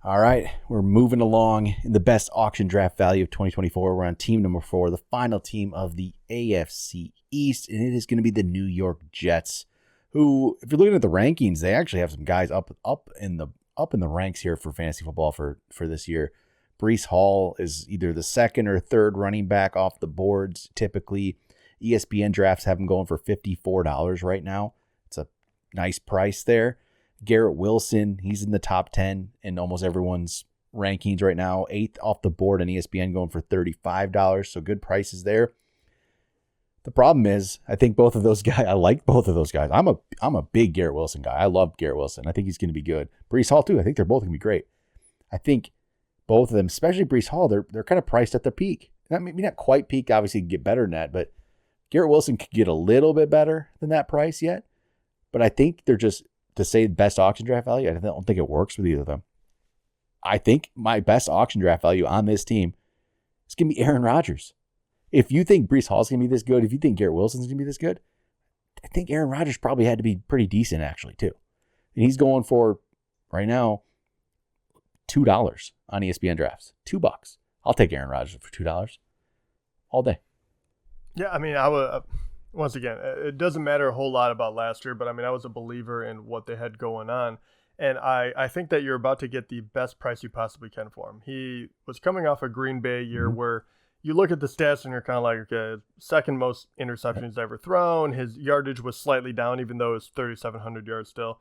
All right, we're moving along in the best auction draft value of 2024. We're on team number 4, the final team of the AFC East, and it is going to be the New York Jets, who, if you're looking at the rankings, they actually have some guys up in the ranks here for fantasy football for this year. Breece Hall is either the second or third running back off the boards. Typically, ESPN drafts have him going for $54 right now. It's a nice price there. Garrett Wilson, he's in the top 10 in almost everyone's rankings right now. 8th off the board on ESPN going for $35. So good prices there. The problem is, I think both of those guys, I like both of those guys. I'm a big Garrett Wilson guy. I love Garrett Wilson. I think he's going to be good. Breece Hall too. I think they're both going to be great. I think both of them, especially Breece Hall, they're kind of priced at their peak. Maybe not quite peak. Obviously, get better than that, but Garrett Wilson could get a little bit better than that price yet. But I think they're just, to say best auction draft value, I don't think it works with either of them. I think my best auction draft value on this team is going to be Aaron Rodgers. If you think Breece Hall is going to be this good, if you think Garrett Wilson is going to be this good, I think Aaron Rodgers probably had to be pretty decent actually too. And he's going for, right now, $2 on ESPN drafts. $2. I'll take Aaron Rodgers for $2 all day. Yeah, I mean, I would. Once again, it doesn't matter a whole lot about last year, but I mean, I was a believer in what they had going on. And I think that you're about to get the best price you possibly can for him. He was coming off a Green Bay year where you look at the stats and you're kind of like, okay, second most interceptions ever thrown. His yardage was slightly down, even though it was 3,700 yards still.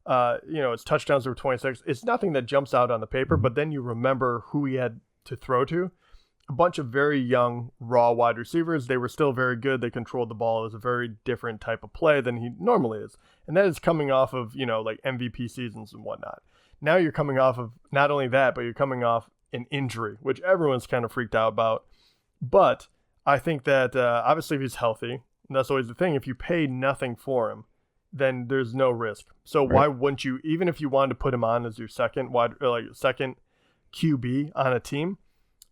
His touchdowns were 26. It's nothing that jumps out on the paper, but then you remember who he had to throw to. A bunch of very young, raw wide receivers. They were still very good. They controlled the ball. It was a very different type of play than he normally is. And that is coming off of, like MVP seasons and whatnot. Now you're coming off of not only that, but you're coming off an injury, which everyone's kind of freaked out about. But I think that obviously if he's healthy, and that's always the thing, if you pay nothing for him, then there's no risk. So why wouldn't you, even if you wanted to put him on as your second QB on a team,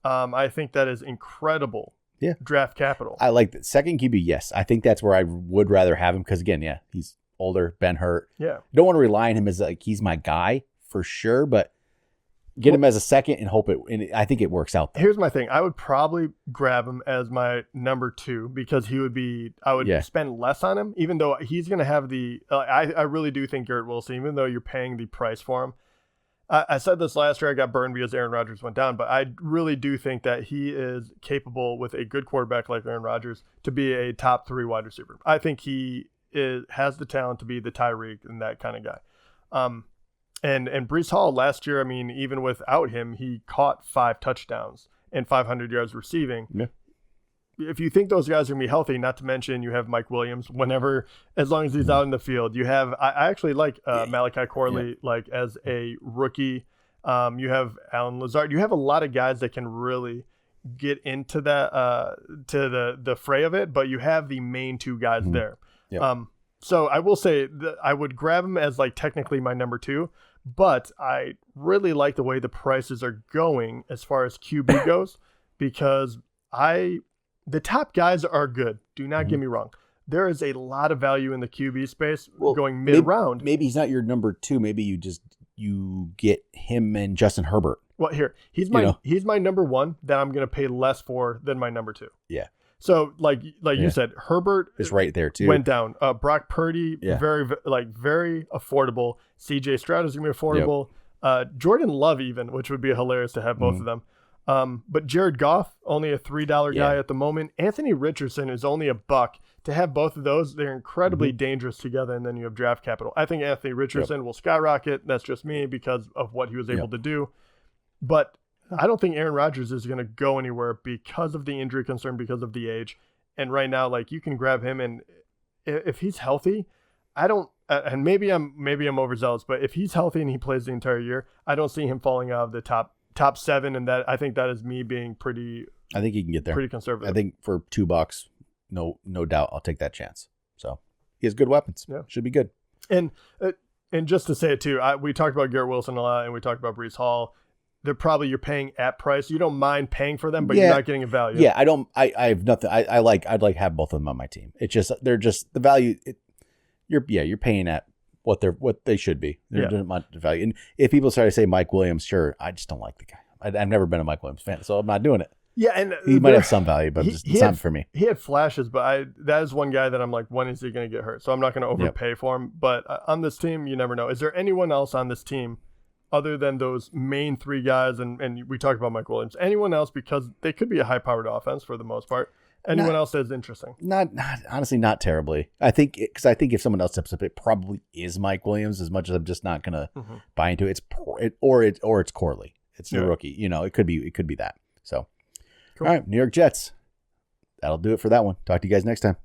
I think that is incredible draft capital. I like that. Second QB, yes. I think that's where I would rather have him because, again, he's older, been hurt. Yeah. You don't want to rely on him as like he's my guy for sure, but get him as a second and hope it. And I think it works out. Here's my thing. I would probably grab him as my number 2 because I would spend less on him, even though he's going to have I really do think Garrett Wilson, even though you're paying the price for him. I said this last year, I got burned because Aaron Rodgers went down, but I really do think that he is capable with a good quarterback like Aaron Rodgers to be a top 3 wide receiver. I think he has the talent to be the Tyreek and that kind of guy. And Breece Hall last year, I mean, even without him, he caught 5 touchdowns and 500 yards receiving. Yeah. If you think those guys are going to be healthy, not to mention you have Mike Williams as long as he's out in the field. You have, I actually like Malachi Corley, as a rookie. You have Alan Lazard. You have a lot of guys that can really get into that, to the fray of it, but you have the main 2 guys there. Yeah. So I will say that I would grab him as technically my number 2, but I really like the way the prices are going as far as QB goes, because the top guys are good. Do not get me wrong. There is a lot of value in the QB space going mid-round. Maybe he's not your number 2. Maybe you get him and Justin Herbert. Well, here, he's my number 1 that I'm going to pay less for than my number 2. Yeah. So you said, Herbert is right there too. Went down. Brock Purdy, very affordable. CJ Stroud is going to be affordable. Yep. Jordan Love even, which would be hilarious to have both of them. But Jared Goff, only a $3 guy at the moment. Anthony Richardson is only $1. To have both of those, they're incredibly dangerous together, and then you have draft capital. I think Anthony Richardson will skyrocket. That's just me because of what he was able to do. But I don't think Aaron Rodgers is going to go anywhere because of the injury concern, because of the age. And right now, you can grab him, and if he's healthy, I don't. And maybe I'm overzealous, but if he's healthy and he plays the entire year, I don't see him falling out of the top 7, and that I think that is me being pretty. I think he can get there. Pretty conservative. I think for $2, no doubt, I'll take that chance. So he has good weapons. Yeah, should be good. And just to say it too, we talked about Garrett Wilson a lot, and we talked about Breece Hall. They're probably you're paying at price. You don't mind paying for them, but you're not getting a value. Yeah, I don't. I have nothing. I'd like have both of them on my team. It's just they're just the value. You're paying at what they should be. They're not value. And if people start to say Mike Williams, sure, I just don't like the guy. I've never been a Mike Williams fan, so I'm not doing it. Yeah, and he might have some value, but it's not for me. He had flashes, but that is one guy that I'm like, when is he going to get hurt? So I'm not going to overpay for him. But on this team, you never know. Is there anyone else on this team other than those main three guys? And we talked about Mike Williams. Anyone else, because they could be a high-powered offense for the most part. Anyone else that's interesting? Not honestly, not terribly. I think if someone else steps up, it probably is Mike Williams. As much as I'm just not gonna buy into it. It's Corley. It's the rookie. It could be that. So, cool. All right, New York Jets. That'll do it for that one. Talk to you guys next time.